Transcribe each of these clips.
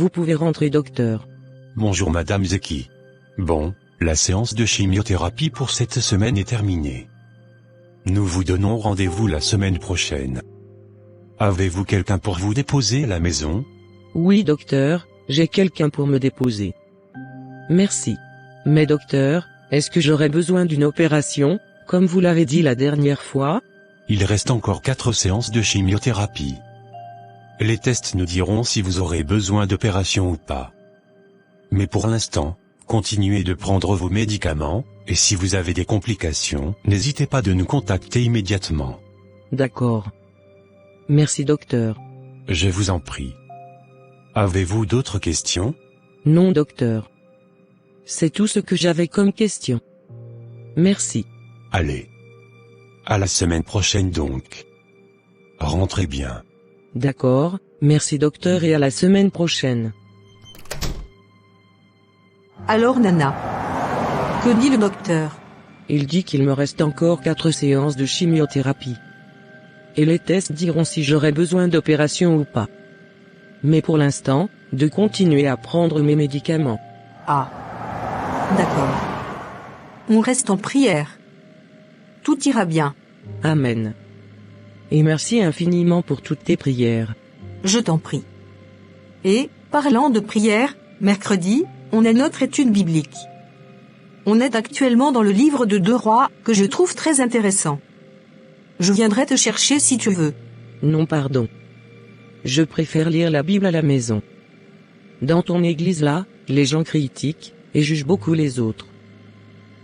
Vous pouvez rentrer, docteur. Bonjour Madame Zeki. Bon, la séance de chimiothérapie pour cette semaine est terminée. Nous vous donnons rendez-vous la semaine prochaine. Avez-vous quelqu'un pour vous déposer à la maison? Oui, docteur, j'ai quelqu'un pour me déposer. Merci. Mais docteur, est-ce que j'aurais besoin d'une opération, comme vous l'avez dit la dernière fois? Il reste encore 4 séances de chimiothérapie. Les tests nous diront si vous aurez besoin d'opération ou pas. Mais pour l'instant, continuez de prendre vos médicaments, et si vous avez des complications, n'hésitez pas de nous contacter immédiatement. D'accord. Merci, docteur. Je vous en prie. Avez-vous d'autres questions? Non, docteur. C'est tout ce que j'avais comme question. Merci. Allez. À la semaine prochaine donc. Rentrez bien. D'accord, merci docteur et à la semaine prochaine. Alors Nana, que dit le docteur? Il dit qu'il me reste encore 4 séances de chimiothérapie. Et les tests diront si j'aurai besoin d'opération ou pas. Mais pour l'instant, de continuer à prendre mes médicaments. Ah. D'accord. On reste en prière. Tout ira bien. Amen. Et merci infiniment pour toutes tes prières. Je t'en prie. Et, parlant de prière, mercredi, on a notre étude biblique. On est actuellement dans le livre de 2 Rois, que je trouve très intéressant. Je viendrai te chercher si tu veux. Non, pardon. Je préfère lire la Bible à la maison. Dans ton église là, les gens critiquent, et jugent beaucoup les autres.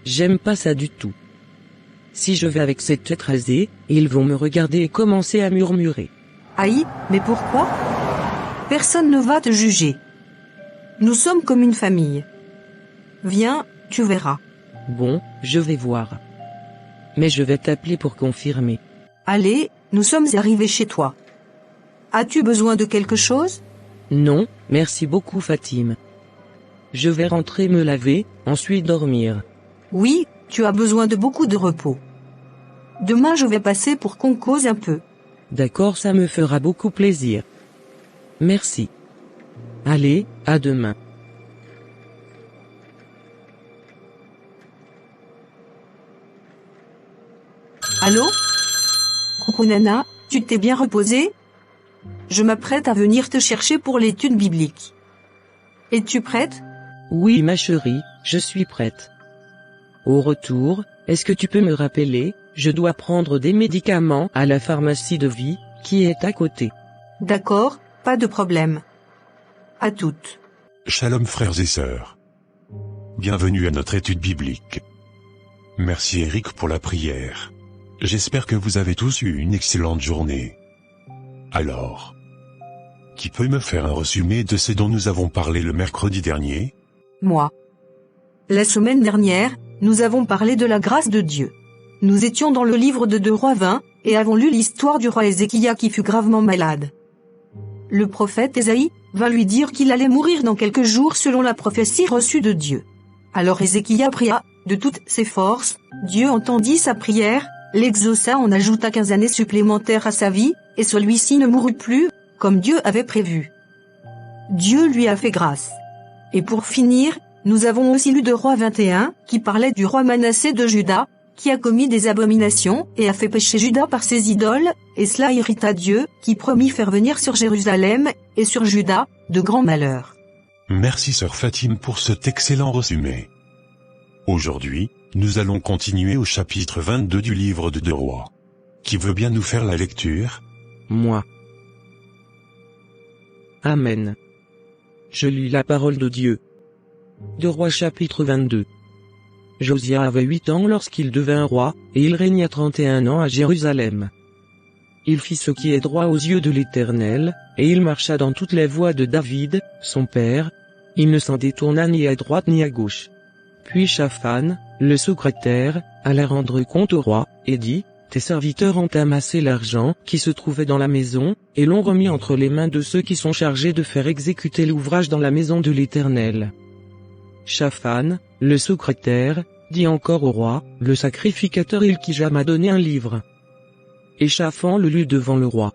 J'aime pas ça du tout. Si je vais avec cette tête rasée, ils vont me regarder et commencer à murmurer. Aïe, mais pourquoi? Personne ne va te juger. Nous sommes comme une famille. Viens, tu verras. Bon, je vais voir. Mais je vais t'appeler pour confirmer. Allez, nous sommes arrivés chez toi. As-tu besoin de quelque chose? Non, merci beaucoup Fatim. Je vais rentrer me laver, ensuite dormir. Oui, tu as besoin de beaucoup de repos. Demain je vais passer pour qu'on cause un peu. D'accord, ça me fera beaucoup plaisir. Merci. Allez, à demain. Allô? Coucou Nana, tu t'es bien reposée? Je m'apprête à venir te chercher pour l'étude biblique. Es-tu prête? Oui ma chérie, je suis prête. Au retour, est-ce que tu peux me rappeler, je dois prendre des médicaments à la pharmacie de vie, qui est à côté. D'accord, pas de problème. À toutes. Shalom frères et sœurs. Bienvenue à notre étude biblique. Merci Eric pour la prière. J'espère que vous avez tous eu une excellente journée. Alors, qui peut me faire un résumé de ce dont nous avons parlé le mercredi dernier? Moi. La semaine dernière, nous avons parlé de la grâce de Dieu. Nous étions dans le livre de 2 Rois 20, et avons lu l'histoire du roi Ézéchias qui fut gravement malade. Le prophète Ésaïe vint lui dire qu'il allait mourir dans quelques jours selon la prophétie reçue de Dieu. Alors Ézéchias pria, de toutes ses forces, Dieu entendit sa prière, l'exauça en ajouta 15 années supplémentaires à sa vie, et celui-ci ne mourut plus, comme Dieu avait prévu. Dieu lui a fait grâce. Et pour finir, nous avons aussi lu 2 Rois 21, qui parlait du roi Manassé de Juda, qui a commis des abominations, et a fait pécher Juda par ses idoles, et cela irrita Dieu, qui promit faire venir sur Jérusalem, et sur Juda, de grands malheurs. Merci sœur Fatim pour cet excellent résumé. Aujourd'hui, nous allons continuer au chapitre 22 du livre de 2 Rois. Qui veut bien nous faire la lecture? Moi. Amen. Je lis la parole de Dieu. 2 Rois chapitre 22. Josia avait 8 ans lorsqu'il devint roi, et il régna 31 ans à Jérusalem. Il fit ce qui est droit aux yeux de l'Éternel, et il marcha dans toutes les voies de David, son père. Il ne s'en détourna ni à droite ni à gauche. Puis Shaphan, le secrétaire, alla rendre compte au roi, et dit, « Tes serviteurs ont amassé l'argent qui se trouvait dans la maison, et l'ont remis entre les mains de ceux qui sont chargés de faire exécuter l'ouvrage dans la maison de l'Éternel. » Shaphan, le secrétaire, dit encore au roi, « Le sacrificateur Ilkija m'a donné un livre. » Et Shaphan le lut devant le roi.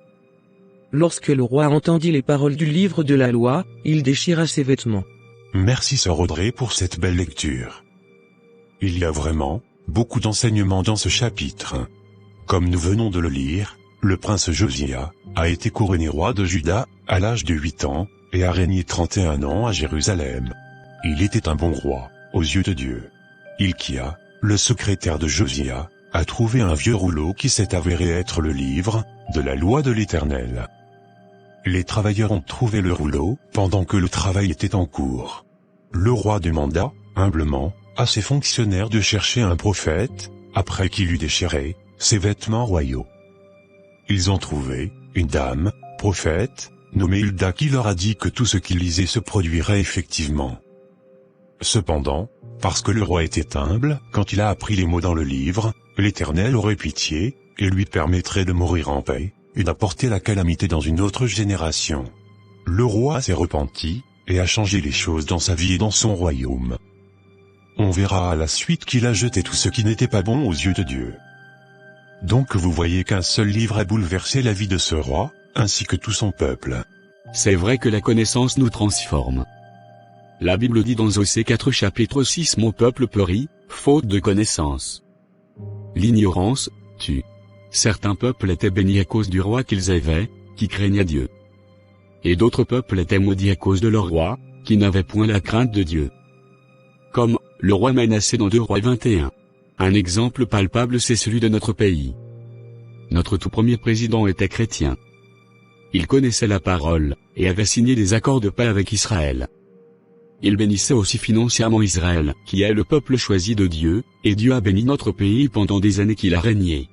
Lorsque le roi entendit les paroles du livre de la loi, il déchira ses vêtements. Merci sœur Audrey pour cette belle lecture. Il y a vraiment beaucoup d'enseignements dans ce chapitre. Comme nous venons de le lire, le prince Josia a été couronné roi de Juda à l'âge de 8 ans, et a régné 31 ans à Jérusalem. Il était un bon roi, aux yeux de Dieu. Hilkia, le secrétaire de Josia, a trouvé un vieux rouleau qui s'est avéré être le livre de la loi de l'Éternel. Les travailleurs ont trouvé le rouleau pendant que le travail était en cours. Le roi demanda, humblement, à ses fonctionnaires de chercher un prophète, après qu'il eut déchiré ses vêtements royaux. Ils ont trouvé une dame, prophète, nommée Hilda, qui leur a dit que tout ce qu'ils lisaient se produirait effectivement. Cependant, parce que le roi était humble, quand il a appris les mots dans le livre, l'Éternel aurait pitié, et lui permettrait de mourir en paix, et d'apporter la calamité dans une autre génération. Le roi s'est repenti, et a changé les choses dans sa vie et dans son royaume. On verra à la suite qu'il a jeté tout ce qui n'était pas bon aux yeux de Dieu. Donc vous voyez qu'un seul livre a bouleversé la vie de ce roi, ainsi que tout son peuple. C'est vrai que la connaissance nous transforme. La Bible dit dans Osée 4 chapitre 6 « Mon peuple périt, faute de connaissance. » L'ignorance tue. Certains peuples étaient bénis à cause du roi qu'ils avaient, qui craignait Dieu. Et d'autres peuples étaient maudits à cause de leur roi, qui n'avait point la crainte de Dieu. Comme le roi Manassé dans 2 Rois 21. Un exemple palpable, c'est celui de notre pays. Notre tout premier président était chrétien. Il connaissait la parole, et avait signé des accords de paix avec Israël. Il bénissait aussi financièrement Israël, qui est le peuple choisi de Dieu, et Dieu a béni notre pays pendant des années qu'il a régné.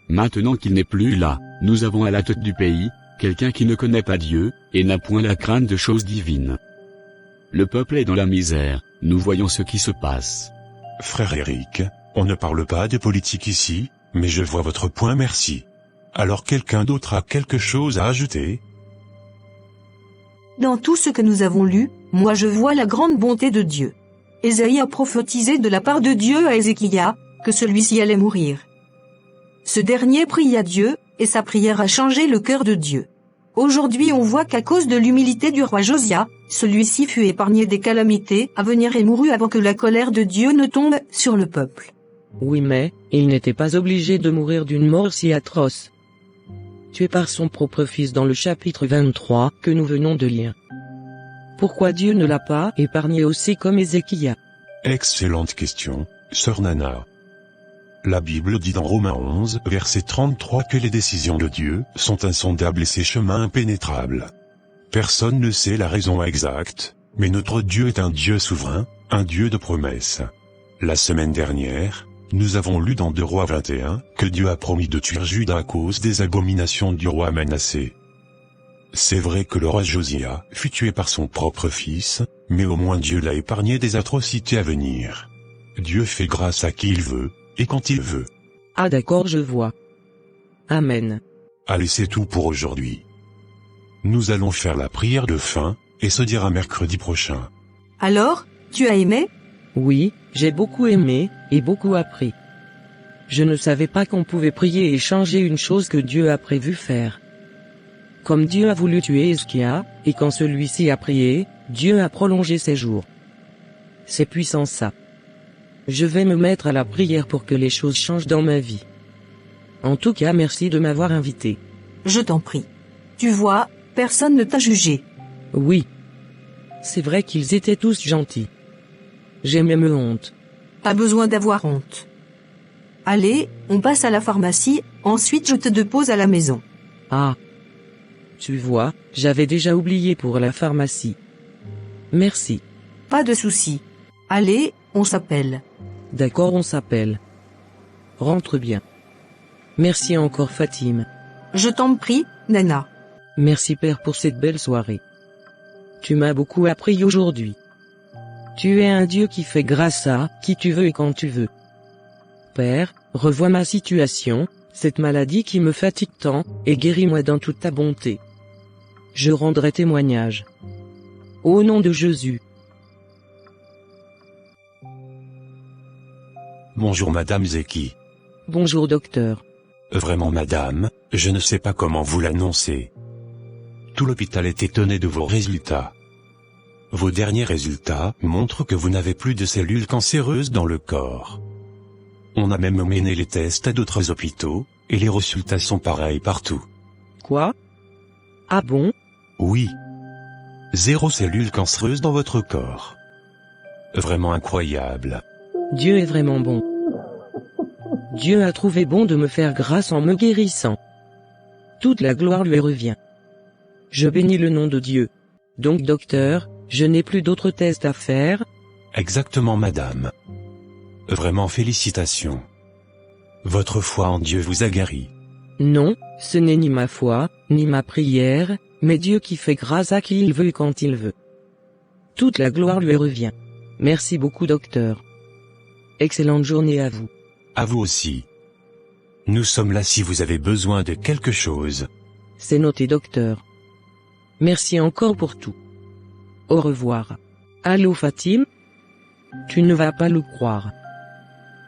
Maintenant qu'il n'est plus là, nous avons à la tête du pays, quelqu'un qui ne connaît pas Dieu, et n'a point la crainte de choses divines. Le peuple est dans la misère, nous voyons ce qui se passe. Frère Eric, on ne parle pas de politique ici, mais je vois votre point, merci. Alors quelqu'un d'autre a quelque chose à ajouter? Dans tout ce que nous avons lu, moi je vois la grande bonté de Dieu. Ésaïe a prophétisé de la part de Dieu à Ézéchias, que celui-ci allait mourir. Ce dernier pria Dieu, et sa prière a changé le cœur de Dieu. Aujourd'hui on voit qu'à cause de l'humilité du roi Josia, celui-ci fut épargné des calamités à venir et mourut avant que la colère de Dieu ne tombe sur le peuple. Oui, mais il n'était pas obligé de mourir d'une mort si atroce. Tué par son propre fils dans le chapitre 23 que nous venons de lire. Pourquoi Dieu ne l'a pas épargné aussi comme Ézéchias? Excellente question, sœur Nana. La Bible dit dans Romains 11, verset 33 que les décisions de Dieu sont insondables et ses chemins impénétrables. Personne ne sait la raison exacte, mais notre Dieu est un Dieu souverain, un Dieu de promesses. La semaine dernière, nous avons lu dans 2 Rois 21 que Dieu a promis de tuer Juda à cause des abominations du roi Manassé. C'est vrai que le roi Josia fut tué par son propre fils, mais au moins Dieu l'a épargné des atrocités à venir. Dieu fait grâce à qui il veut, et quand il veut. Ah d'accord, je vois. Amen. Allez, c'est tout pour aujourd'hui. Nous allons faire la prière de fin, et se dire à mercredi prochain. Alors, tu as aimé? Oui, j'ai beaucoup aimé, et beaucoup appris. Je ne savais pas qu'on pouvait prier et changer une chose que Dieu a prévu faire. Comme Dieu a voulu tuer Ézéchias, et quand celui-ci a prié, Dieu a prolongé ses jours. C'est puissant ça. Je vais me mettre à la prière pour que les choses changent dans ma vie. En tout cas, merci de m'avoir invité. Je t'en prie. Tu vois, personne ne t'a jugé. Oui. C'est vrai qu'ils étaient tous gentils. J'ai même honte. Pas besoin d'avoir honte. Allez, on passe à la pharmacie, ensuite je te dépose à la maison. Ah. Tu vois, j'avais déjà oublié pour la pharmacie. Merci. Pas de souci. Allez, on s'appelle. D'accord, on s'appelle. Rentre bien. Merci encore Fatim. Je t'en prie, Nana. Merci Père pour cette belle soirée. Tu m'as beaucoup appris aujourd'hui. Tu es un Dieu qui fait grâce à qui tu veux et quand tu veux. Père, revois ma situation, cette maladie qui me fatigue tant, et guéris-moi dans toute ta bonté. Je rendrai témoignage. Au nom de Jésus. Bonjour Madame Zeki. Bonjour docteur. Vraiment Madame, je ne sais pas comment vous l'annoncer. Tout l'hôpital est étonné de vos résultats. Vos derniers résultats montrent que vous n'avez plus de cellules cancéreuses dans le corps. On a même mené les tests à d'autres hôpitaux, et les résultats sont pareils partout. Quoi? Ah bon? Oui. 0 cellules cancéreuses dans votre corps. Vraiment incroyable. Dieu est vraiment bon. Dieu a trouvé bon de me faire grâce en me guérissant. Toute la gloire lui revient. Je bénis le nom de Dieu. Donc docteur, je n'ai plus d'autres tests à faire? Exactement madame. Vraiment félicitations. Votre foi en Dieu vous a guéri. Non, ce n'est ni ma foi, ni ma prière, mais Dieu qui fait grâce à qui il veut et quand il veut. Toute la gloire lui revient. Merci beaucoup docteur. Excellente journée à vous. À vous aussi. Nous sommes là si vous avez besoin de quelque chose. C'est noté docteur. Merci encore pour tout. Au revoir. Allô Fatim? Tu ne vas pas le croire.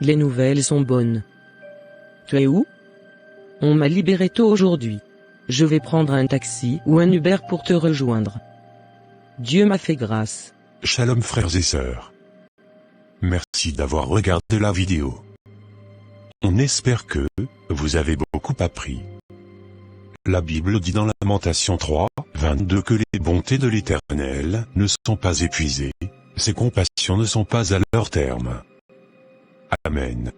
Les nouvelles sont bonnes. Tu es où? On m'a libéré tôt aujourd'hui. Je vais prendre un taxi ou un Uber pour te rejoindre. Dieu m'a fait grâce. Shalom frères et sœurs. Merci d'avoir regardé la vidéo. On espère que vous avez beaucoup appris. La Bible dit dans Lamentation 3, 22 que les bontés de l'Éternel ne sont pas épuisées, ses compassions ne sont pas à leur terme. Amen.